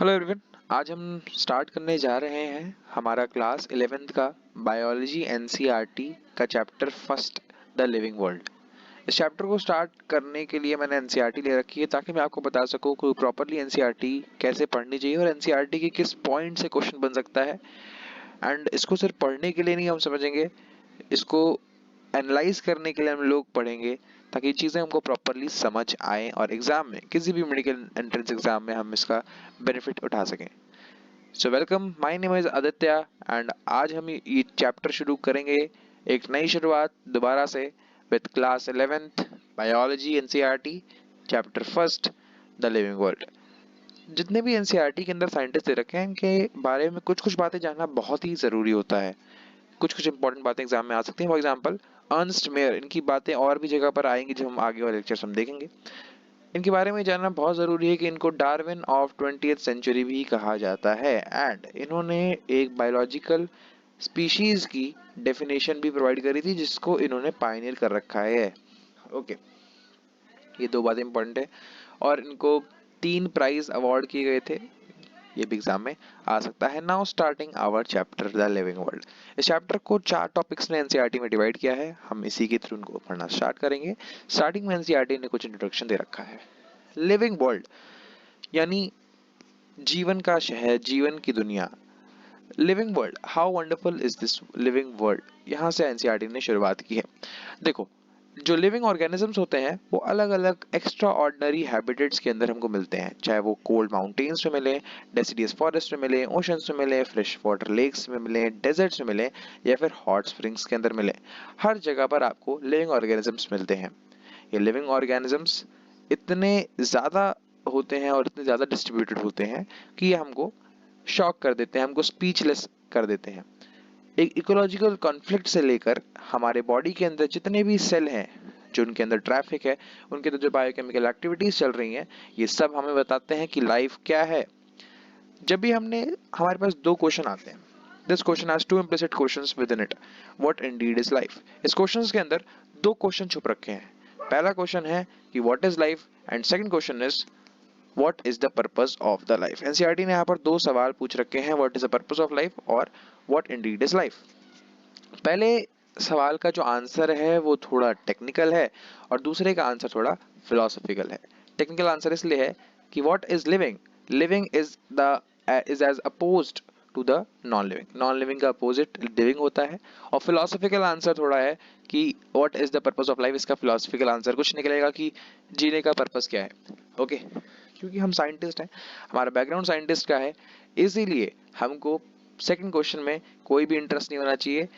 Hello everyone. आज हम start करने जा रहे हैं हमारा क्लास 11th का बायोलॉजी एनसीईआरटी का chapter first the living world. इस चैप्टर को स्टार्ट करने के लिए मैंने एनसीईआरटी ले रखी है ताकि मैं आपको बता सकूं कि प्रॉपरली एनसीईआरटी कैसे पढ़नी चाहिए और एनसीईआरटी के किस पॉइंट से क्वेश्चन बन सकता है। एंड इसको सिर्फ पढ़ने के लिए नहीं हम समझेंगे, इसको एनालाइज करने के लिए हम लोग पढ़ेंगे ताकि ये चीज़ें हमको प्रॉपरली समझ आए और एग्जाम में किसी भी मेडिकल एंट्रेंस एग्जाम में हम इसका बेनिफिट उठा सकें। So welcome, my name is Aditya and आज हम ये चैप्टर शुरू करेंगे, एक नई शुरुआत दोबारा से with class 11th biology NCERT chapter first the living world. जितने भी एनसीईआरटी के अंदर साइंटिस्ट दे रखे हैं इनके बारे में कुछ कुछ बातें जानना बहुत ही ज़रूरी होता है। कुछ कुछ इंपॉर्टेंट बातें एग्जाम में आ सकती हैं। फॉर एग्जाम्पल अर्नस्ट मेयर, इनकी बातें और भी जगह पर आएंगी जब हम आगे वाले लेक्चर्स हम देखेंगे। इनके बारे में जानना बहुत ज़रूरी है कि इनको डार्विन ऑफ 20th सेंचुरी भी कहा जाता है एंड इन्होंने एक बायोलॉजिकल स्पीशीज़ की डेफिनेशन भी प्रोवाइड करी थी जिसको इन्होंने पायनियर कर रखा है। ओके, ये दो बातें इंपॉर्टेंट है और इनको 3 प्राइज अवार्ड किए गए थे। ये भी एग्जाम में आ सकता है। Now starting our chapter the living world. इस चैप्टर को 4 टॉपिक्स ने एनसीईआरटी में डिवाइड किया है, हम इसी के थ्रू उनको पढ़ना स्टार्ट करेंगे। स्टार्टिंग में एनसीईआरटी ने कुछ इंट्रोडक्शन दे रखा है। लिविंग वर्ल्ड यानी जीवन का शहर, जीवन की दुनिया। Living world, how wonderful is this living world, यहाँ से एनसीईआरटी ने शुरुआत की है। देखो, जो लिविंग ऑर्गेनिजम्स होते हैं वो अलग अलग एक्स्ट्रा ऑर्डिनरी हैबिटेट्स के अंदर हमको मिलते हैं, चाहे वो कोल्ड माउंटेन्स में मिले, डेसिडियस फॉरेस्ट में मिले, ओशंस में मिले, फ्रेश वाटर लेक्स में मिले, डेजर्ट्स में मिले या फिर हॉट स्प्रिंग्स के अंदर मिले। हर जगह पर आपको लिविंग ऑर्गेनिजम्स मिलते हैं। ये लिविंग ऑर्गेनिजम्स इतने ज़्यादा होते हैं और इतने ज़्यादा डिस्ट्रीब्यूटेड होते हैं कि ये हमको शॉक कर देते हैं, हमको स्पीचलेस कर देते हैं। एक इकोलॉजिकल कॉन्फ्लिक्ट से लेकर हमारे बॉडी के अंदर जितने भी सेल हैं, जो उनके अंदर ट्रैफिक है, उनके अंदर जो बायोकेमिकल एक्टिविटीज चल रही हैं, ये सब हमें बताते हैं कि लाइफ क्या है। जब भी हमारे पास दो क्वेश्चन आते हैं, this question has two implicit questions within it, what indeed is life. इस क्वेश्चन के अंदर दो क्वेश्चन छुप रखे हैं। पहला क्वेश्चन है कि what is life and second question is what is the purpose of the life. NCERT ने यहाँ पर दो सवाल पूछ रखे हैं, what is the purpose of life और व्हाट इंडीड इज लाइफ। पहले सवाल का जो आंसर है वो थोड़ा टेक्निकल है और दूसरे का आंसर थोड़ा फिलोसॉफिकल है। टेक्निकल आंसर इसलिए है कि what is living, living is as opposed to the non living, non living का अपोजिट लिविंग होता है। और फिलोसॉफिकल आंसर थोड़ा है कि what is the purpose of life, इसका फिलोसॉफिकल आंसर कुछ निकलेगा कि जीने का पर्पस क्या है। ओके, क्योंकि हम साइंटिस्ट हैं, हमारा बैकग्राउंड साइंटिस्ट का है, इसीलिए हमको सेकंड क्वेश्चन में कोई भी इंटरेस्ट नहीं होना चाहिए।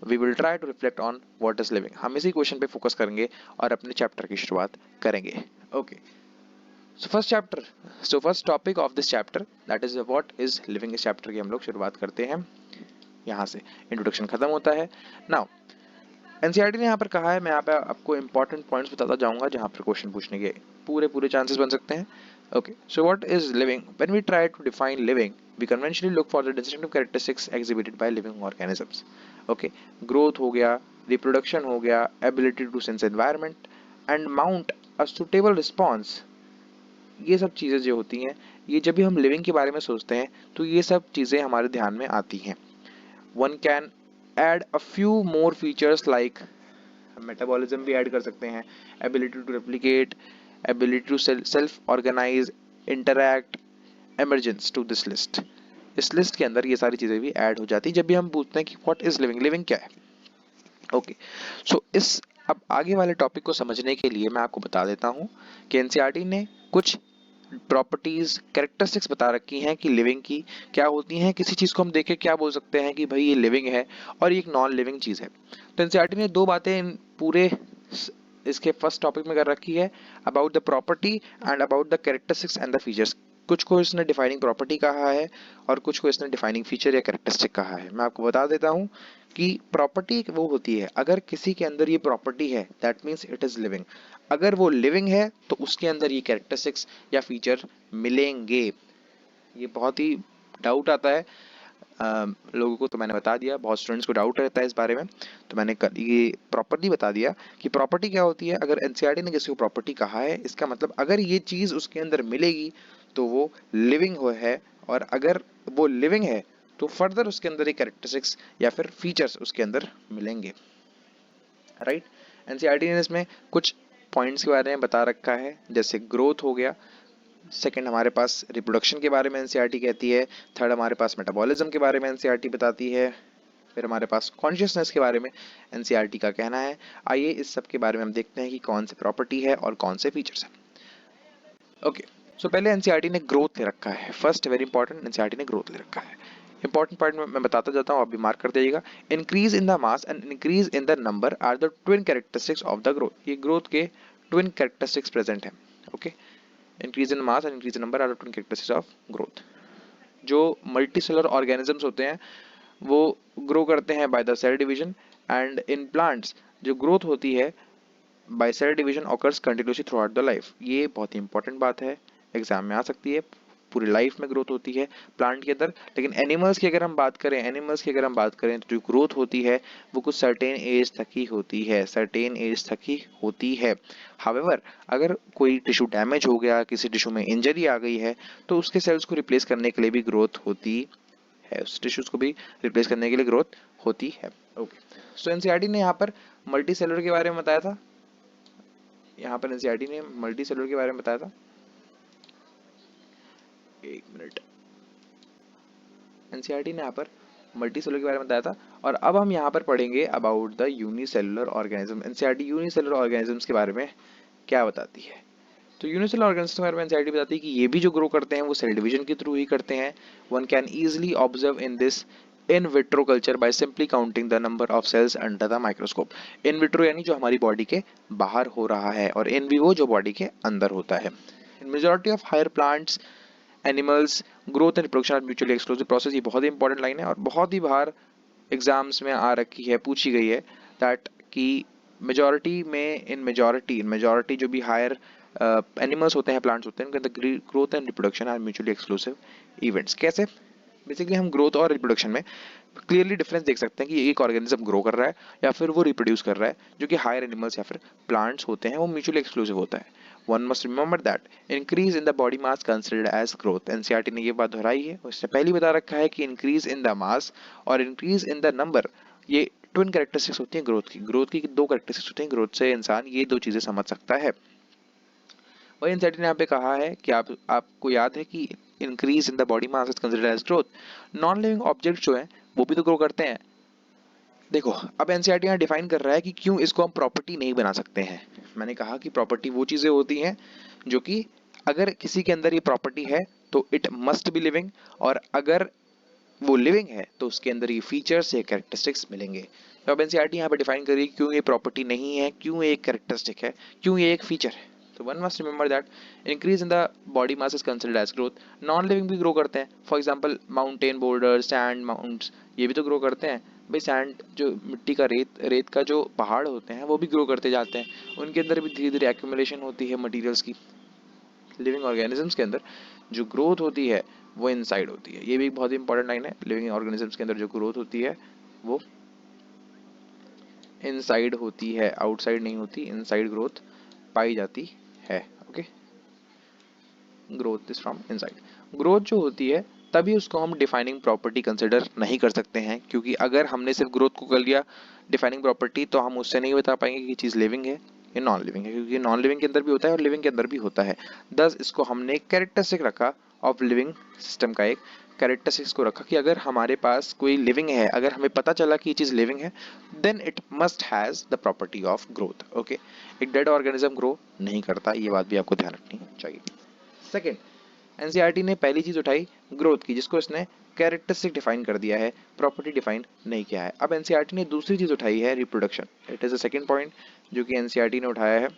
We will try to reflect on what is living. हम इसी क्वेश्चन पे फोकस करेंगे और अपने चैप्टर की शुरुआत करेंगे। Okay, so first topic of this chapter that is what is living. इस चैप्टर की हम लोग शुरुआत करते हैं, यहाँ से इंट्रोडक्शन खत्म होता है। नाउ एनसीईआरटी ने यहाँ पर कहा है, मैं यहाँ पे आपको इंपॉर्टेंट पॉइंट्स बताता जाऊंगा जहाँ पर क्वेश्चन पूछने के पूरे चांसेस बन सकते हैं। Okay, so what is living? When we try to define living we conventionally look for the distinctive characteristics exhibited by living organisms. Okay, growth हो गया, रिप्रोडक्शन हो गया, ability to sense environment and mount a suitable response. ये सब चीज़ें जो होती हैं, ये जब भी हम लिविंग के बारे में सोचते हैं तो ये सब चीज़ें हमारे ध्यान में आती हैं। One can add a few more features like metabolism भी ऐड कर सकते हैं, ability to replicate, ability to self organise, interact, emergence to this list. इस लिस्ट के अंदर ये सारी चीज़ें भी ऐड हो जाती हैं जब भी हम पूछते हैं कि व्हाट इज लिविंग, लिविंग क्या है। ओके, सो इस अब आगे वाले टॉपिक को समझने के लिए मैं आपको बता देता हूँ कि एनसीईआरटी ने कुछ प्रॉपर्टीज, कैरेक्टरिस्टिक्स बता रखी हैं कि लिविंग की क्या होती हैं। किसी चीज़ को हम देख के क्या बोल सकते हैं कि भाई ये लिविंग है और ये एक नॉन लिविंग चीज़ है। तो एनसीईआरटी ने दो बातें इन पूरे इसके फर्स्ट टॉपिक में कर रखी है, about the property and about the characteristics and the features. कुछ को इसने डिफाइनिंग प्रॉपर्टी कहा है और कुछ को इसने डिफाइनिंग फीचर या कैरेक्टरिस्टिक कहा है। मैं आपको बता देता हूँ कि प्रॉपर्टी वो होती है, अगर किसी के अंदर ये प्रॉपर्टी है that means it is living. अगर वो लिविंग है तो उसके अंदर ये कैरेक्टरिस्टिक्स या फीचर मिलेंगे। ये बहुत ही डाउट आता है लोगों को, तो मैंने बता दिया। बहुत स्टूडेंट्स को डाउट रहता है इस बारे में, तो मैंने ये प्रॉपर्टी बता दिया कि प्रॉपर्टी क्या होती है। अगर एनसीईआरटी ने किसी को प्रॉपर्टी कहा है, इसका मतलब अगर ये चीज़ उसके अंदर मिलेगी तो वो लिविंग हो है, और अगर वो लिविंग है तो फर्दर उसके अंदर एक कैरेक्टरिस्टिक्स या फिर फीचर्स उसके अंदर मिलेंगे, राइट। एनसीईआरटी ने इसमें कुछ पॉइंट्स के बारे में बता रखा है, जैसे ग्रोथ हो गया, सेकंड हमारे पास रिप्रोडक्शन के बारे में एनसीईआरटी कहती है, थर्ड हमारे पास मेटाबॉलिज्म के बारे में एनसीईआरटी बताती है, फिर हमारे पास कॉन्शियसनेस के बारे में एनसीईआरटी का कहना है। आइए इस सब के बारे में हम देखते हैं कि कौन से प्रॉपर्टी है और कौन से फीचर्स हैं। ओके, सो पहले एनसीईआरटी ने ग्रोथ ले रखा है, फर्स्ट वेरी इंपॉर्टेंट, एनसीईआरटी ने ग्रोथ ले रखा है। इंपॉर्टेंट पॉइंट मैं बताता जाता हूँ, आप भी मार्क करते जाइएगा। Increase in the mass and increase in the number are the twin characteristics of the growth. ये ग्रोथ के ट्विन कैरेक्टरिस्टिक्स प्रेजेंट है। Okay, increase in mass and increase in number are the twin characteristics of growth. जो multicellular organisms होते हैं वो grow करते हैं by the cell division, and in plants जो ग्रोथ होती है by cell division occurs continuously throughout the life. ये बहुत ही इंपॉर्टेंट बात है, एग्जाम में आ सकती है। पूरी लाइफ में ग्रोथ होती है प्लांट के अंदर, लेकिन एनिमल्स की अगर हम बात करें तो जो ग्रोथ होती है वो कुछ सर्टेन एज तक ही होती है। हावेवर अगर कोई टिश्यू डैमेज हो गया, किसी टिश्यू में इंजरी आ गई है, तो उसके सेल्स को रिप्लेस करने के लिए भी ग्रोथ होती है, उस टिश्यूज को भी रिप्लेस करने के लिए ग्रोथ होती है। ओके, सो एनसीईआरटी ने यहाँ पर मल्टी सेलुलर के बारे में बताया था, एक मिनट, एनसीईआरटी ने यहाँ पर मल्टी सेलुलर के बारे में बताया था। और अब हम यहाँ पर पढ़ेंगे about the unicellular organism. NCERT unicellular organisms के बारे में क्या बताती है? तो यूनिसेलुलर ऑर्गेनिज्म के बारे में एनसीईआरटी बताती है कि ये भी जो ग्रो करते हैं वो सेल डिवीजन के थ्रू ही करते हैं। One can easily observe in this in vitro culture by simply counting the number of sales under the microscope. In vitro यानी जो हमारी बॉडी के बाहर हो रहा है, और इन विवो जो बॉडी के अंदर होता है। In majority of higher plants animals growth and reproduction are mutually exclusive process. ये बहुत ही इंपॉर्टेंट लाइन है और बहुत ही बार एग्जाम्स में आ रखी है, पूछी गई है, दैट कि मेजॉरिटी जो भी हायर एनिमल्स होते हैं, प्लांट्स होते हैं, उनके अंदर growth and reproduction are mutually exclusive events. कैसे? बेसिकली हम ग्रोथ और रिप्रोडक्शन में क्लियरली डिफरेंस देख सकते हैं कि एक ऑर्गेनिज्म ग्रो कर रहा है या फिर वो रिप्रोड्यूस कर रहा है, जो कि हायर एनिमल्स या फिर प्लांट्स होते हैं, वो म्यूचुअली एक्सक्लूसिव होता है। One must remember that increase in the body mass considered as growth. NCERT ने ये बात दोहराई है, उससे पहले बता रखा है कि इंक्रीज इन द मास और इंक्रीज इन द नंबर ये ट्विन कैरेक्टरिस्टिक्स होती हैं ग्रोथ की दो कैरेक्टरिस्टिक्स होती हैं। ग्रोथ से इंसान ये दो चीजें समझ सकता है। वही एनसीईआरटी ने यहाँ पे कहा है कि आपको याद है कि increase in the body mass is considered as growth. Non living object जो है वो भी तो ग्रो करते हैं। देखो, अब एनसीईआरटी यहाँ डिफाइन कर रहा है कि क्यों इसको हम प्रॉपर्टी नहीं बना सकते हैं। मैंने कहा कि प्रॉपर्टी वो चीजें होती हैं जो कि अगर किसी के अंदर ये प्रॉपर्टी है तो इट मस्ट बी लिविंग, और अगर वो लिविंग है तो उसके अंदर ये फीचर्स या कैरेक्टरिस्टिक्स मिलेंगे। तो अब एनसीईआरटी यहाँ पे डिफाइन करिए क्यों ये प्रॉपर्टी नहीं है, क्यों ये एक कैरेक्टरिस्टिक है, क्यों ये एक फीचर है। तो one must remember that increase in the body mass is considered as growth. Non living भी ग्रो करते हैं, for example mountain boulder, sand mounts, ये भी तो ग्रो करते हैं। भाई सैंड जो मिट्टी का रेत का जो पहाड़ होते हैं वो भी ग्रो करते जाते हैं, उनके अंदर भी धीरे धीरे एक्यूमुलेशन होती है मटीरियल्स की। लिविंग ऑर्गेनिजम्स के अंदर जो ग्रोथ होती है वो इनसाइड होती है। ये भी एक बहुत ही इंपॉर्टेंट लाइन है, लिविंग ऑर्गेनिजम्स के अंदर जो ग्रोथ होती है वो इनसाइड होती है, आउटसाइड नहीं होती, इनसाइड ग्रोथ पाई जाती है। Okay, growth is from inside. Growth जो होती है तभी उसको हम डिफाइनिंग प्रॉपर्टी कंसिडर नहीं कर सकते हैं, क्योंकि अगर हमने सिर्फ ग्रोथ को कर लिया डिफाइनिंग प्रॉपर्टी तो हम उससे नहीं बता पाएंगे कि चीज़ लिविंग है या नॉन लिविंग है, क्योंकि नॉन लिविंग के अंदर भी होता है और लिविंग के अंदर भी होता है। दस इसको हमने कैरेक्टरिस्टिक रखा ऑफ लिविंग सिस्टम का, एक कैरेक्टरिस्टिक्स को रखा कि अगर हमारे पास कोई लिविंग है, अगर हमें पता चला कि ये चीज़ लिविंग है, then it must has the property of growth. Okay, एक डेड ऑर्गेनिज्म ग्रो नहीं करता, ये बात भी आपको ध्यान रखनी चाहिए। सेकेंड, एनसीईआरटी ने पहली चीज उठाई ग्रोथ की, जिसको इसने कैरेक्टरिस्टिक डिफाइन कर दिया है, प्रॉपर्टी डिफाइन नहीं किया है। अब एनसीईआरटी ने दूसरी चीज उठाई है reproduction. It is the second point जो कि एनसीईआरटी ने उठाया है,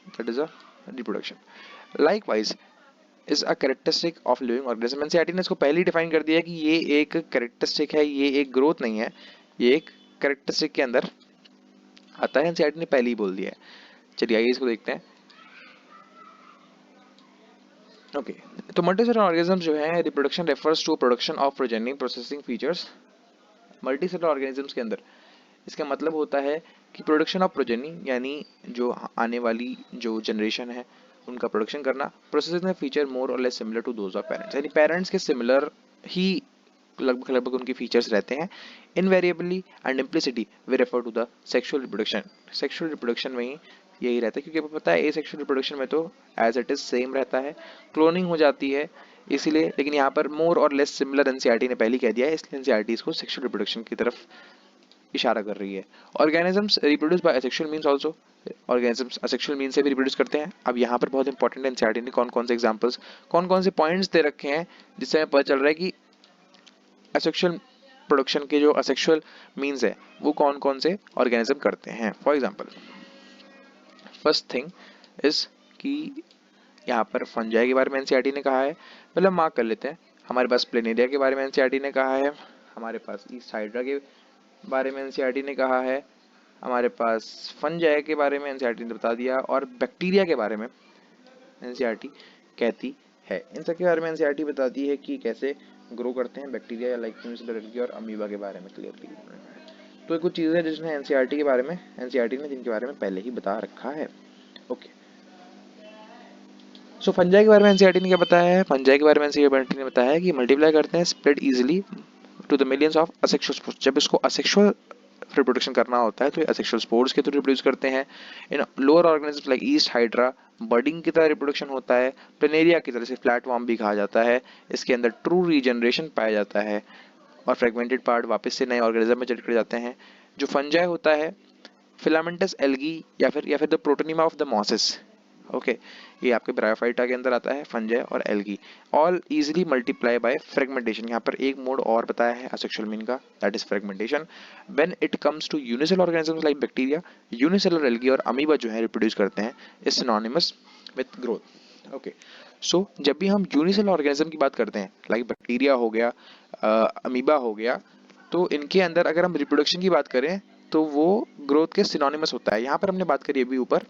that is a reproduction. Likewise is a characteristic of living organism. NCERT ने इसको पहले ही डिफाइन कर दिया है कि ये एक कैरेक्टरिस्टिक है, ये एक ग्रोथ नहीं है, ये एक कैरेक्टरिस्टिक के अंदर आता है। एनसीईआरटी ने पहले ही बोल दिया है। चलिए आइए इसको देखते हैं। ओके, तो मल्टीसेलुलर ऑर्गेनिज्म जो है, reproduction refers to production of progeny processing features. Multicellular organisms के अंदर इसका मतलब होता है कि प्रोडक्शन ऑफ प्रोजेनी, यानी जो आने वाली जो जनरेशन है उनका प्रोडक्शन करना। प्रोसेसेस में फीचर मोर और less similar to those of parents, यानी पेरेंट्स के सिमिलर ही लगभग लगभग उनके फीचर्स रहते हैं। Invariably and implicitly we refer to the sexual reproduction. Sexual reproduction में ही यही रहता है, क्योंकि आपको पता है ए सेक्सुअल रिप्रोडक्शन में तो एज इट इज सेम रहता है, क्लोनिंग हो जाती है इसीलिए। लेकिन यहाँ पर मोर और लेस सिमिलर एनसीईआरटी ने पहले कह दिया है, इसलिए एनसीईआरटी इसको सेक्सुअल रिप्रोडक्शन की तरफ इशारा कर रही है। Organisms reproduce by asexual means also, organisms asexual mean से भी रिप्रोड्यूस करते हैं। अब यहाँ पर बहुत इंपॉर्टेंट है एनसीईआरटी ने कौन कौन से एग्जांपल्स, कौन कौन से पॉइंट्स दे रखे हैं, जिससे हमें पता चल रहा है कि असेक्सुअल प्रोडक्शन के जो असेक्सुअल मीन्स है वो कौन कौन से ऑर्गेनिज्म करते हैं। For example first thing is कि यहाँ पर फंजाई के बारे में एनसीईआरटी ने कहा है, पहले मार्क कर लेते हैं। हमारे पास प्लेनेरिया के बारे में एनसीईआरटी ने कहा है, हमारे पास ईस्ट हाइड्रा के बारे में एनसीईआरटी ने कहा है, हमारे पास फंजाई के बारे में एनसीईआरटी ने बता दिया, और बैक्टीरिया के बारे में एनसीईआरटी कहती है। इन सब के बारे में एनसीईआरटी बताती है कि कैसे ग्रो करते हैं बैक्टीरिया या लाइक यूनिसेलुलर और अमीबा के बारे में क्लियरली। तो ये कुछ चीज़ें जिसने एनसीईआरटी के बारे में, एनसीईआरटी ने जिनके बारे में पहले ही बता रखा है। ओके, सो फंजाई के बारे में एनसीईआरटी ने क्या बताया है? फंजाई के बारे में एनसीईआरटी ने बताया है कि मल्टीप्लाई करते हैं, spread easily to the millions of asexual spores. जब इसको असेक्सुअल रिप्रोडक्शन करना होता है तो ये असेक्सुअल स्पोर्स के थ्रू रिप्रोड्यूस करते हैं। In lower organism like yeast hydra budding की तरह रिप्रोडक्शन होता है। प्लेनेरिया की तरह से फ्लैट वॉर्म भी कहा जाता है। इसके अंदर ट्रू रीजनरेशन पाया जाता है और फ्रेगमेंटेड पार्ट वापस से नए ऑर्गेनिज्म में चले जाते हैं। जो फंजाई होता है फिलामेंटस एल्गी या फिर the protonema of the mosses. Okay, ये आपके ब्रायोफाइटा के अंदर आता है, फंजाई और algae. All easily multiply by fragmentation. यहाँ पर एक मोड और बताया है असेक्सुअल मीन का, that is fragmentation. When it comes to unicellular organisms like bacteria, unicellular algae और अमीबा जो है रिप्रोड्यूस करते हैं, is synonymous with growth. Okay, so जब भी हम यूनिसेलुलर ऑर्गेनिज्म की बात करते हैं लाइक बैक्टीरिया हो गया, अमीबा हो गया, तो इनके अंदर अगर हम रिप्रोडक्शन की बात करें तो वो ग्रोथ के सिनोनिमस होता है। यहाँ पर हमने बात करी अभी ऊपर,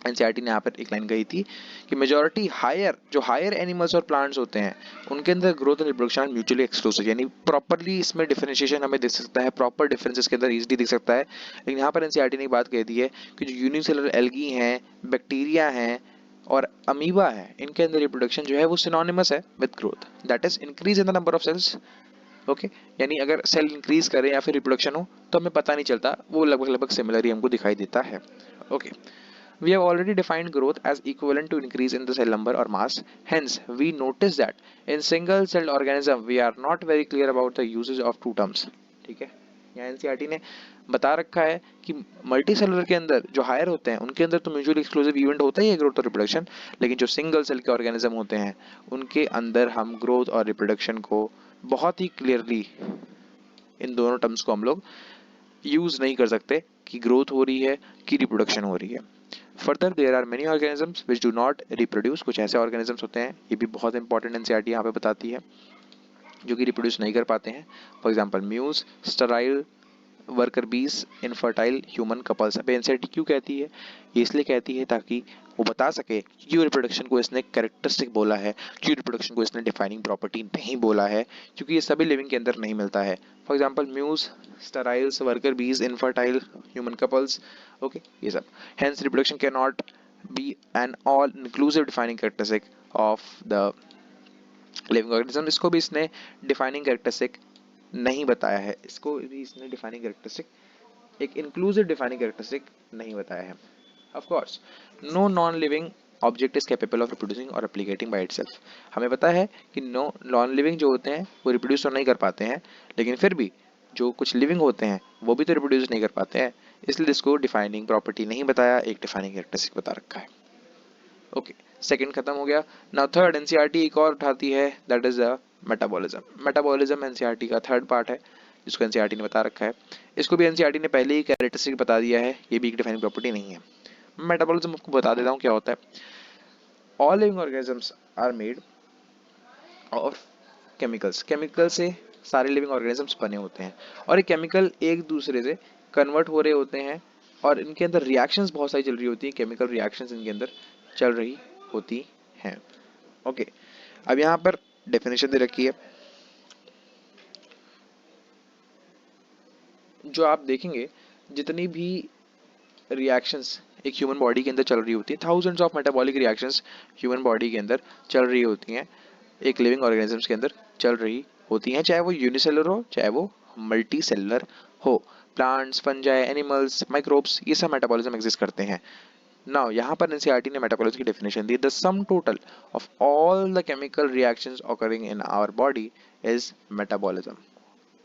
एनसीईआरटी ने यहाँ पर एक लाइन कही थी कि मेजॉरिटी हायर, जो हायर एनिमल्स और प्लांट्स होते हैं उनके अंदर growth and reproduction mutually exclusive, यानी प्रॉपरली इसमें डिफरेंशिएशन हमें दिख सकता है, प्रॉपर डिफरेंसेस के अंदर इजीली दिख सकता है। लेकिन यहाँ पर एनसीईआरटी ने एक बात कह दी है कि जो यूनिसेलुलर एल्गी हैं, बैक्टीरिया हैं और अमीबा है, इनके अंदर रिप्रोडक्शन जो है वो सिनोनिमस है with growth, that is increase in the number of cells. Okay, यानी अगर सेल इंक्रीज करें या फिर रिप्रोडक्शन हो तो हमें पता नहीं चलता, वो लगभग लगभग सिमिलर ही हमको दिखाई देता है। Okay, we have already defined growth as equivalent to increase in the cell number or mass. Hence, we notice that in single-celled organism we are not very clear about the usage of two terms. ठीक है, यहाँ NCERT ने बता रखा है कि multi cellular के अंदर जो हायर होते हैं उनके अंदर तो म्यूचुअली एक्सक्लूसिव इवेंट होता ही है ग्रोथ और रिप्रोडक्शन, लेकिन जो सिंगल सेल के ऑर्गेनिज्म होते हैं उनके अंदर हम ग्रोथ और रिप्रोडक्शन को बहुत ही क्लियरली, इन दोनों टर्म्स को हम लोग यूज नहीं कर सकते कि ग्रोथ हो रही है कि रिप्रोडक्शन हो रही है। Further there are many organisms which do not reproduce. कुछ ऐसे ऑर्गेनिजम्स होते हैं, ये भी बहुत इंपॉर्टेंट एनसीईआरटी यहाँ पे बताती है, जो कि रिप्रोड्यूस नहीं कर पाते हैं। For example mules, sterile worker bees, infertile human couples. अब एनसीईआरटी क्यों कहती है? ये इसलिए कहती है ताकि वो बता सके क्यों रिप्रोडक्शन को इसने कैरेक्टरिस्टिक बोला है, क्यों रिप्रोडक्शन को इसने डिफाइनिंग प्रॉपर्टी नहीं बोला है, क्योंकि ये सभी लिविंग के अंदर नहीं मिलता है। For example mules, steriles, worker bees, infertile human couples. Okay, ये सब। Hence reproduction can not be an all inclusive defining characteristic of the living organism. इसको भी इसने डिफाइनिंग कैरेक्टरिस्टिक नहीं बताया है, इसको भी इसने डिफाइनिंग कैरेक्टरिस्टिक, एक इंक्लूसिव डिफाइनिंग कैरेक्टरिस्टिक नहीं बताया है। Of course no non living object is capable of reproducing और रेप्लिकेटिंग बाय इटसेल्फ। हमें पता है कि नो नॉन लिविंग जो होते हैं वो रिप्रोड्यूस तो नहीं कर पाते हैं, लेकिन फिर भी जो कुछ लिविंग होते हैं वो भी तो रिप्रोड्यूस नहीं कर पाते हैं, इसलिए इसको डिफाइनिंग प्रॉपर्टी नहीं बताया, एक डिफाइनिंग कैरेक्टरिस्टिक बता रखा है। ओके, सेकंड खत्म हो गया। नाउ थर्ड एनसीईआरटी एक और उठाती है, that is the metabolism. Metabolism NCERT का थर्ड पार्ट है जिसको एनसीईआरटी ने बता रखा है। इसको भी एनसीईआरटी ने पहले ही कैरेक्टरिस्टिक बता दिया है, ये भी एक डिफाइनिंग प्रॉपर्टी नहीं है। मेटाबॉलिज्म आपको बता देता हूँ क्या होता है। All living organisms are made of chemicals. Chemical से सारे लिविंग ऑर्गेनिजम्स बने होते हैं और ये केमिकल एक दूसरे से कन्वर्ट हो रहे होते हैं और इनके अंदर रिएक्शंस बहुत सारी चल रही होती हैं, केमिकल रिएक्शंस इनके अंदर चल रही होती हैं। ओके, अब यहाँ पर डेफिनेशन दे रखी है, जो आप देखेंगे जितनी भी रिएक्शंस एक ह्यूमन बॉडी के अंदर चल रही होती है, thousands of metabolic reactions human body के अंदर चल रही होती हैं, एक लिविंग ऑर्गेनिजम्स के अंदर चल रही होती हैं, चाहे वो यूनिसेलुलर हो चाहे वो मल्टी सेलुलर हो। प्लांट्स, फंजाई, एनिमल्स, माइक्रोब्स, ये सब मेटाबॉलिज्म एग्जिस्ट करते हैं। नाउ यहाँ पर एनसीईआरटी ने मेटाबॉलिज्म की डेफिनेशन दी, the sum total of all the chemical reactions occurring in our body is metabolism.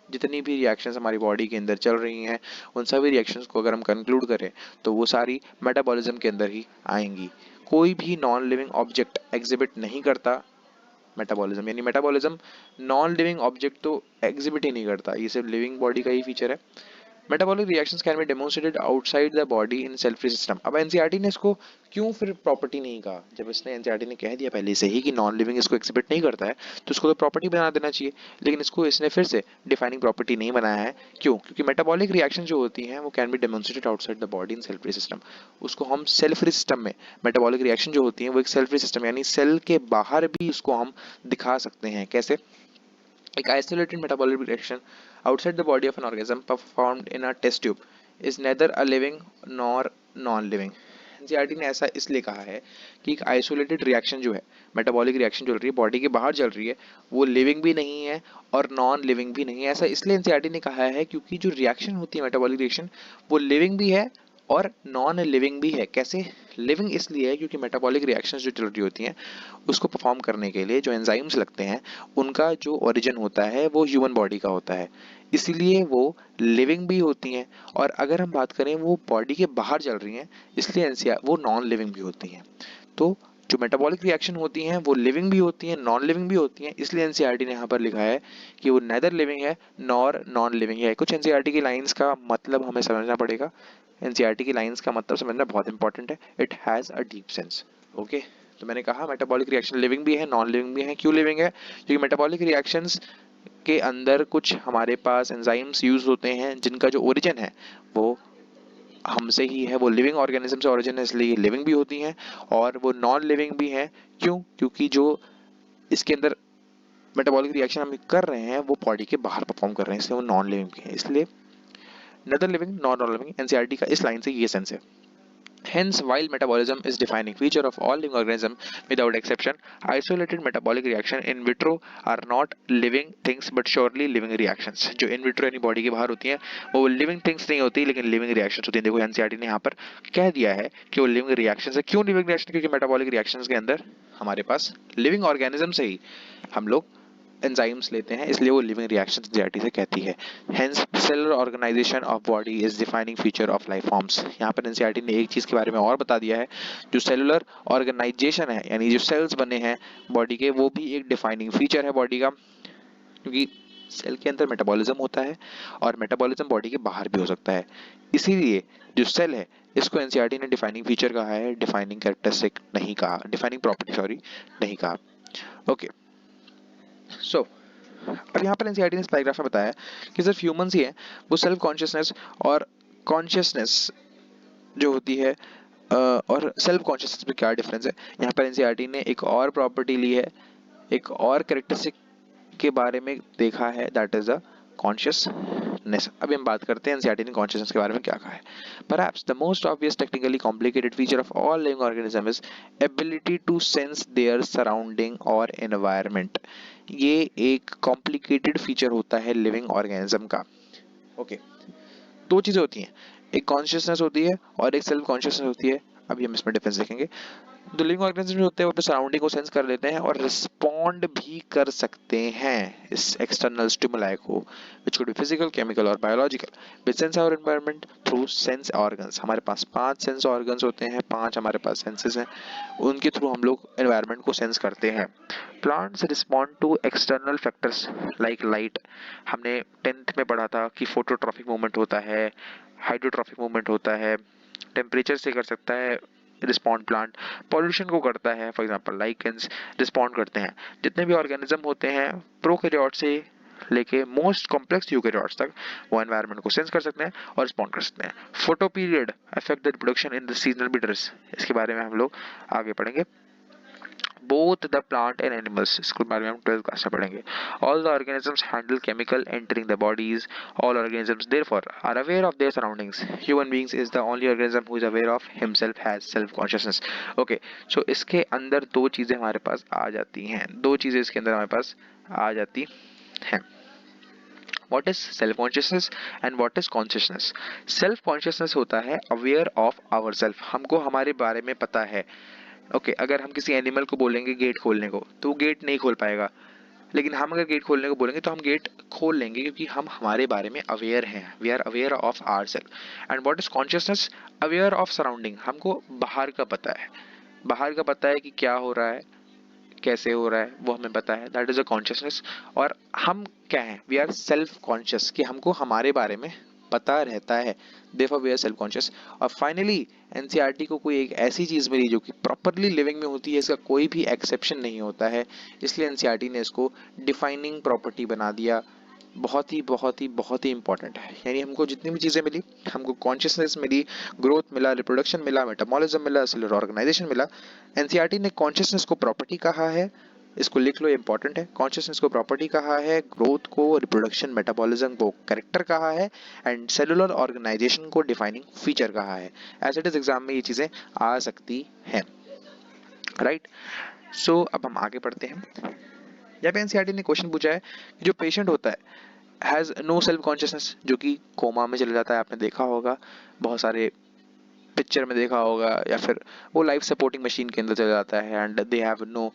जितनी भी रिएक्शंस हमारी बॉडी के अंदर चल रही हैं, उन सभी रिएक्शंस को अगर हम कंक्लूड करें तो वो सारी मेटाबॉलिज्म के अंदर ही आएंगी। कोई भी नॉन लिविंग ऑब्जेक्ट एग्जिबिट नहीं करता मेटाबॉलिज्म, यानी मेटाबॉलिज्म नॉन लिविंग ऑब्जेक्ट तो एग्जिबिट ही नहीं करता, ये सिर्फ लिविंग बॉडी का ही फीचर है। Metabolic reactions can be demonstrated outside the body in self system. अब एनसीईआरटी ने इसको क्यों फिर प्रॉपर्टी नहीं कहा, जब इसने एनसीईआरटी ने कह दिया पहले से ही कि नॉन लिविंग इसको एग्जिबिट नहीं करता है तो इसको तो प्रॉपर्टी बना देना चाहिए, लेकिन इसको इसने फिर से डिफाइनिंग प्रॉपर्टी नहीं बनाया है। क्यों? क्योंकि मेटाबॉलिक रिएक्शन जो होती हैं वो can be demonstrated outside the body in self system. उसको हम सेल्फ सिस्टम में, मेटाबॉलिक रिएक्शन जो होती है वो एक सेल्फ सिस्टम यानी सेल के बाहर भी उसको हम दिखा सकते हैं। कैसे? एक isolated metabolic reaction outside the body of an organism performed in a test tube is neither a living nor non-living। NCERT ने ऐसा इसलिए कहा है कि एक आइसोलेटेड रिएक्शन जो है, मेटाबॉलिक रिएक्शन चल रही है बॉडी के बाहर चल रही है, वो लिविंग भी नहीं है और नॉन लिविंग भी नहीं है। ऐसा इसलिए एनसीईआरटी ने कहा है क्योंकि जो रिएक्शन होती है मेटाबॉलिक रिएक्शन वो लिविंग भी है और नॉन लिविंग भी है। कैसे? लिविंग इसलिए है क्योंकि मेटाबॉलिक रिएक्शंस जो चल रही होती हैं उसको परफॉर्म करने के लिए जो एंजाइम्स लगते हैं उनका जो ओरिजिन होता है वो ह्यूमन बॉडी का होता है, इसलिए वो लिविंग भी होती हैं। और अगर हम बात करें वो बॉडी के बाहर चल रही हैं इसलिए एनसीआर वो नॉन लिविंग भी होती हैं। तो जो मेटाबॉलिक रिएक्शन होती हैं वो लिविंग भी होती हैं नॉन लिविंग भी होती हैं, इसलिए एनसीईआरटी ने यहाँ पर लिखा है कि वो नेदर लिविंग है नॉर नॉन लिविंग है। कुछ एनसीईआरटी की लाइंस का मतलब हमें समझना पड़ेगा, एनसीईआरटी की लाइंस का मतलब समझना बहुत इंपॉर्टेंट है, it has a deep sense. Okay, तो मैंने कहा मेटाबॉलिक रिएक्शन लिविंग भी है नॉन लिविंग भी है। क्यों लिविंग है? क्योंकि मेटाबॉलिक रिएक्शंस के अंदर कुछ हमारे पास एंजाइम्स यूज होते हैं जिनका जो ओरिजिन है वो हमसे ही है, वो लिविंग ऑर्गेनिज्म से ओरिजिन है इसलिए लिविंग भी होती हैं, और वो नॉन लिविंग भी हैं। क्यों? क्योंकि जो इसके अंदर मेटाबॉलिक रिएक्शन हम कर रहे हैं वो बॉडी के बाहर परफॉर्म कर रहे हैं इसलिए वो नॉन लिविंग भी है। इसलिए नदर लिविंग नॉन लिविंग, एनसीईआरटी का इस लाइन से ये सेंस है। Hence, while metabolism is defining feature of all living organisms without exception, isolated metabolic reaction in vitro are not living things but surely living reactions। जो in vitro यानी body के बाहर होती हैं वो living things नहीं होती लेकिन living reactions होती हैं। देखो एनसीईआरटी ने यहाँ पर कह दिया है कि वो living reactions है। क्यों living reaction? क्योंकि metabolic reactions के अंदर हमारे पास living organism से ही हम लोग एंजाइम्स लेते हैं इसलिए वो लिविंग रिएक्शन एनसीईआरटी से कहती है। Hence cellular organisation of body is defining feature of life forms. यहाँ पर एनसीईआरटी ने एक चीज के बारे में और बता दिया है, जो सेलुलर ऑर्गेनाइजेशन है यानी जो सेल्स बने हैं बॉडी के वो भी एक डिफाइनिंग फीचर है बॉडी का, क्योंकि सेल के अंदर मेटाबॉलिज्म होता है और मेटाबॉलिज्म बॉडी के बाहर भी हो सकता है, इसीलिए जो सेल है इसको एनसीईआरटी ने डिफाइनिंग फीचर कहा है, डिफाइनिंग कैरेक्टरिस्टिक नहीं कहा, डिफाइनिंग प्रॉपर्टी सॉरी नहीं कहा। ओके, सो अब यहाँ पर एनसीईआरटी ने इस पैराग्राफ में बताया कि सिर्फ ह्यूमंस ही हैं वो सेल्फ कॉन्शियसनेस और कॉन्शियसनेस जो होती है और सेल्फ कॉन्शियसनेस में क्या डिफरेंस है। यहाँ पर एनसीईआरटी ने एक और प्रॉपर्टी ली है, एक और कैरेक्टरिस्टिक के बारे में देखा है, दैट इज द कॉन्शियसनेस। अभी हम बात करते हैं एनसीईआरटी ने कॉन्शियसनेस के बारे में क्या कहा है। Perhaps the most obvious technically complicated feature of all living organisms is ability to sense their surrounding or environment। ये एक कॉम्प्लिकेटेड फीचर होता है लिविंग ऑर्गेनिज्म का। ओके, दो चीजें होती हैं, एक कॉन्शियसनेस होती है और एक सेल्फ कॉन्शियसनेस होती है। अभी हम इसमें डिफरेंस देखेंगे। जो लिविंग ऑर्गेनिज्म होते हैं वो अपने सराउंडिंग को सेंस कर लेते हैं और रिस्पॉन्ड भी कर सकते हैं इस एक्सटर्नल स्टिमुलाई को, which could be physical, chemical और बायोलॉजिकल। We sense our environment through sense organs. हमारे पास 5 सेंस ऑर्गन्स होते हैं, 5 हमारे पास सेंसेस हैं, उनके थ्रू हम लोग एनवायरनमेंट को सेंस करते हैं। Plants respond to external factors like light. हमने 10th में पढ़ा था कि फोटोट्रॉपिक मूवमेंट होता है, हाइड्रोट्रॉपिक मूवमेंट होता है, टेम्परेचर से कर सकता है रिस्पॉन्ड प्लांट, पॉल्यूशन को करता है, फॉर एग्जांपल लाइकेंस रिस्पॉन्ड करते हैं। जितने भी ऑर्गेनिज्म होते हैं प्रोकैरियोट से लेके मोस्ट कॉम्प्लेक्स यूकैरियोट्स तक वो एनवायरनमेंट को सेंस कर सकते हैं और रिस्पॉन्ड कर सकते हैं। Photo period affect the reproduction in the seasonal breeders, इसके बारे में हम लोग आगे पढ़ेंगे। Both the plant and animals, इसके बारे में हम 12th क्लास में पढ़ेंगे। All the organisms handle chemical entering the bodies, all organisms therefore are aware of their surroundings, human beings is the only organism who is aware of himself, has self consciousness. Okay, so इसके अंदर दो चीजें हमारे पास आ जाती हैं, दो चीजें इसके अंदर हमारे पास आ जाती हैं। What is self consciousness and what is consciousness? Self consciousness होता है aware of ourself, हमको हमारे बारे में पता है। ओके, अगर हम किसी एनिमल को बोलेंगे गेट खोलने को तो वो गेट नहीं खोल पाएगा, लेकिन हम अगर गेट खोलने को बोलेंगे तो हम गेट खोल लेंगे, क्योंकि हम हमारे बारे में अवेयर हैं, we are aware of our self. And what is consciousness? Aware of surrounding, हमको बाहर का पता है, बाहर का पता है कि क्या हो रहा है, कैसे हो रहा है, वो हमें पता है, दैट इज अ कॉन्शियसनेस। और हम क्या हैं? वी आर सेल्फ कॉन्शियस, कि हमको हमारे बारे में पता रहता है, therefore we are self conscious. और फाइनली एनसीईआरटी को कोई एक ऐसी चीज मिली जो कि प्रॉपरली लिविंग में होती है, इसका कोई भी एक्सेप्शन नहीं होता है, इसलिए एनसीईआरटी ने इसको डिफाइनिंग प्रॉपर्टी बना दिया। बहुत ही बहुत ही बहुत ही इंपॉर्टेंट है। यानी हमको जितनी भी चीजें मिली, हमको कॉन्शियसनेस मिली, ग्रोथ मिला, रिप्रोडक्शन मिला, मेटाबॉलिज्म मिला, सेलुलर ऑर्गेनाइजेशन मिला, एनसीईआरटी ने कॉन्शियसनेस को प्रॉपर्टी कहा है, इसको लिख लो, इंपॉर्टेंट है। कॉन्शियसनेस को प्रॉपर्टी कहा है, ग्रोथ को, रिप्रोडक्शन, मेटाबॉलिज्म को कैरेक्टर कहा है, एंड सेलुलर ऑर्गेनाइजेशन को डिफाइनिंग फीचर कहा है। एज इट इज एग्जाम में ये चीजें आ सकती हैं, राइट। सो अब हम आगे बढ़ते हैं। यहाँ पे एनसीईआरटी ने क्वेश्चन पूछा है कि जो पेशेंट होता है हैज नो सेल्फ कॉन्शियसनेस, जो कि कोमा में चला जाता है, आपने देखा होगा, बहुत सारे पिक्चर में देखा होगा, या फिर वो लाइफ सपोर्टिंग मशीन के अंदर चला जाता है, and they have no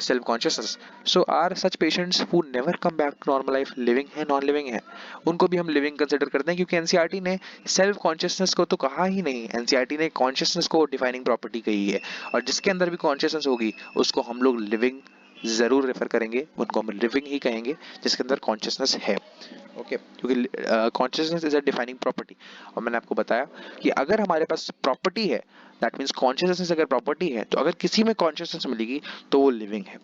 self consciousness. So are such patients who never come back to normal life living है, नॉन लिविंग है? उनको भी हम लिविंग कंसिडर करते हैं, क्योंकि एनसीईआरटी ने सेल्फ कॉन्शियसनेस को तो कहा ही नहीं, एनसीईआरटी ने कॉन्शियसनेस को डिफाइनिंग प्रॉपर्टी कही है, और जिसके अंदर भी कॉन्शियसनेस होगी उसको हम लोग लिविंग जरूर रेफर करेंगे, उनको हम लिविंग ही कहेंगे जिसके अंदर कॉन्शियसनेस है। ओके, क्योंकि consciousness is a defining property, और मैंने आपको बताया कि अगर हमारे पास प्रॉपर्टी है, दैट मीन्स कॉन्शियसनेस अगर प्रॉपर्टी है, तो अगर किसी में कॉन्शियसनेस मिलेगी तो वो लिविंग है।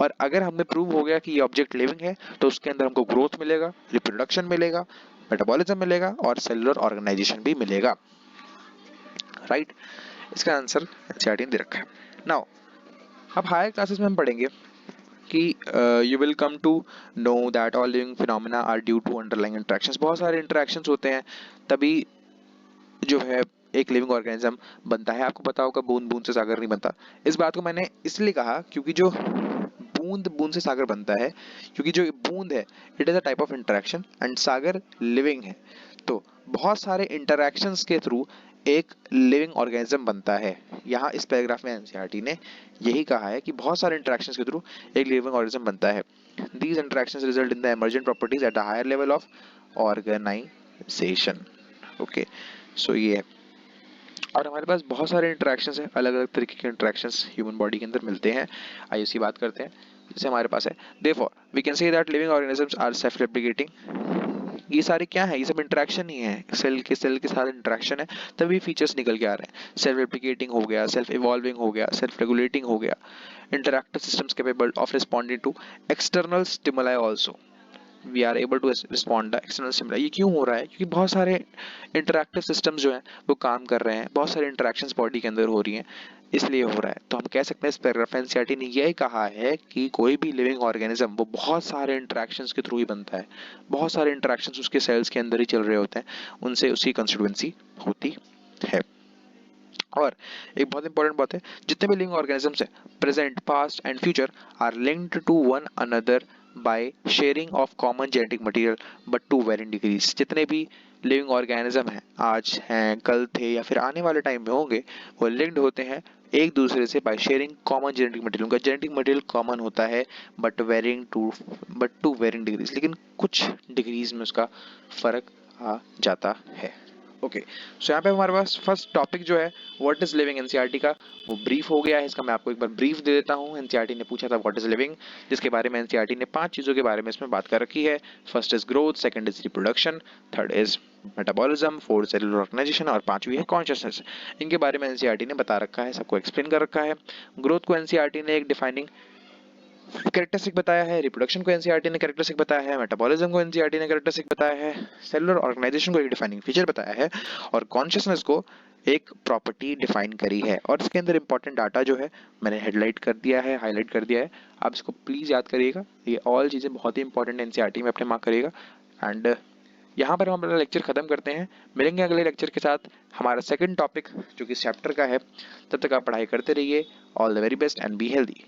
और अगर हमें प्रूव हो गया कि ये ऑब्जेक्ट लिविंग है, तो उसके अंदर हमको ग्रोथ मिलेगा, रिप्रोडक्शन मिलेगा, मेटाबॉलिज्म मिलेगा, और सेलुलर ऑर्गेनाइजेशन भी मिलेगा, राइट। इसका आंसर एनसीईआरटी ने दे रखा है। नाउ अब हायर क्लासेस में हम पढ़ेंगे कि you will come to know that all living phenomena are due to underlying interactions. बहुत सारे इंटरेक्शंस होते हैं, तभी जो है एक लिविंग ऑर्गेनिज्म बनता है। आपको पता होगा बूंद बूंद से सागर नहीं बनता। इस बात को मैंने इसलिए कहा क्योंकि जो बूंद बूंद से सागर बनता है, क्योंकि जो बूंद है it is a type of interaction, and Sagar living है। तो बहुत सारे इंटरेक्शंस के थ्रू एक लिविंग ऑर्गेनिज्म बनता है। यहाँ इस पैराग्राफ में एनसीईआरटी ने यही कहा है कि बहुत सारे इंटरेक्शंस के थ्रू एक लिविंग ऑर्गेनिज्म बनता है। These interactions result in the emergent properties at a higher level of organization. Okay, so ये है। और हमारे पास बहुत सारे इंटरेक्शंस हैं, अलग अलग तरीके के इंटरेक्शंस ह्यूमन बॉडी के अंदर मिलते हैं। आइए उसकी बात करते हैं। जैसे हमारे पास है, therefore we can say that living organisms are self replicating. ये सारे क्या है? ये सब इंटरेक्शन ही है, सेल के साथ इंटरेक्शन है, तभी फीचर्स निकल के आ रहे हैं। सेल्फ रेप्लिकेटिंग हो गया, सेल्फ इवॉल्विंग हो गया, सेल्फ रेगुलेटिंग हो गया, interactive systems capable of responding to external stimuli also, we are able to respond the external stimuli. ये क्यों हो रहा है? क्योंकि बहुत सारे इंटरैक्टिव सिस्टम्स जो हैं वो काम कर रहे हैं, बहुत सारे इंटरैक्शंस बॉडी के अंदर हो रही हैं, इसलिए हो रहा है। तो हम कह सकते हैं इस पैराग्राफ में एनसीईआरटी ने यही कहा है कि कोई भी लिविंग ऑर्गेनिज्म वो बहुत सारे इंटरैक्शंस के थ्रू ही बनता है, बहुत सारे इंटरैक्शंस उसके सेल्स के अंदर ही चल रहे होते हैं, उनसे उसकी कंस्टिट्यूएंसी होती है। और एक बहुत इंपॉर्टेंट बात है, जितने भी लिविंग ऑर्गेनिजम्स हैं, present, past and future, are linked to one another by sharing of common genetic material but to varying degrees. जितने भी लिविंग ऑर्गेनिज्म हैं, आज हैं, कल थे, या फिर आने वाले टाइम में होंगे, वो लिंक्ड होते हैं एक दूसरे से by sharing common genetic material. उनका जेनेटिक मटेरियल कॉमन होता है, बट टू वेरिंग डिग्रीज, लेकिन कुछ डिग्रीज में उसका फर्क आ जाता है। ओके, सो यहाँ पे हमारे पास फर्स्ट टॉपिक जो है व्हाट इज लिविंग, एनसीईआरटी का वो ब्रीफ हो गया है। इसका मैं आपको एक बार ब्रीफ दे देता हूँ। एनसीईआरटी ने पूछा था व्हाट इज लिविंग, जिसके बारे में एनसीईआरटी ने 5 चीजों के बारे में इसमें बात कर रखी है। First is growth, second is reproduction, third is metabolism, fourth cellular organisation, और पांचवी है कॉन्शियसनेस। इनके बारे में एनसीईआरटी ने बता रखा है, सबको एक्सप्लेन कर रखा है। ग्रोथ को एनसीईआरटी ने एक डिफाइनिंग कैरेक्टरिस्टिक बताया है, रिप्रोडक्शन को एनसीईआरटी ने कैरेक्टरिस्टिक बताया है, मेटाबॉलिज्म को एनसीईआरटी ने कैरेक्टरिस्टिक बताया है, सेलुलर ऑर्गेनाइजेशन को एक डिफाइनिंग फीचर बताया है, और कॉन्शियसनेस को एक प्रॉपर्टी डिफाइन करी है और इसके अंदर इंपॉर्टेंट डाटा जो है मैंने हेडलाइट कर दिया है, हाईलाइट कर दिया है। आप इसको प्लीज़ याद करिएगा, ये ऑल चीज़ें बहुत ही इंपॉर्टेंट एनसीईआरटी में अपने मार्क करिएगा। एंड यहाँ पर हम अपना लेक्चर खत्म करते हैं, मिलेंगे अगले लेक्चर के साथ हमारा सेकंड टॉपिक जो कि इस चैप्टर का है। तब तक आप पढ़ाई करते रहिए। All the very best and be healthy.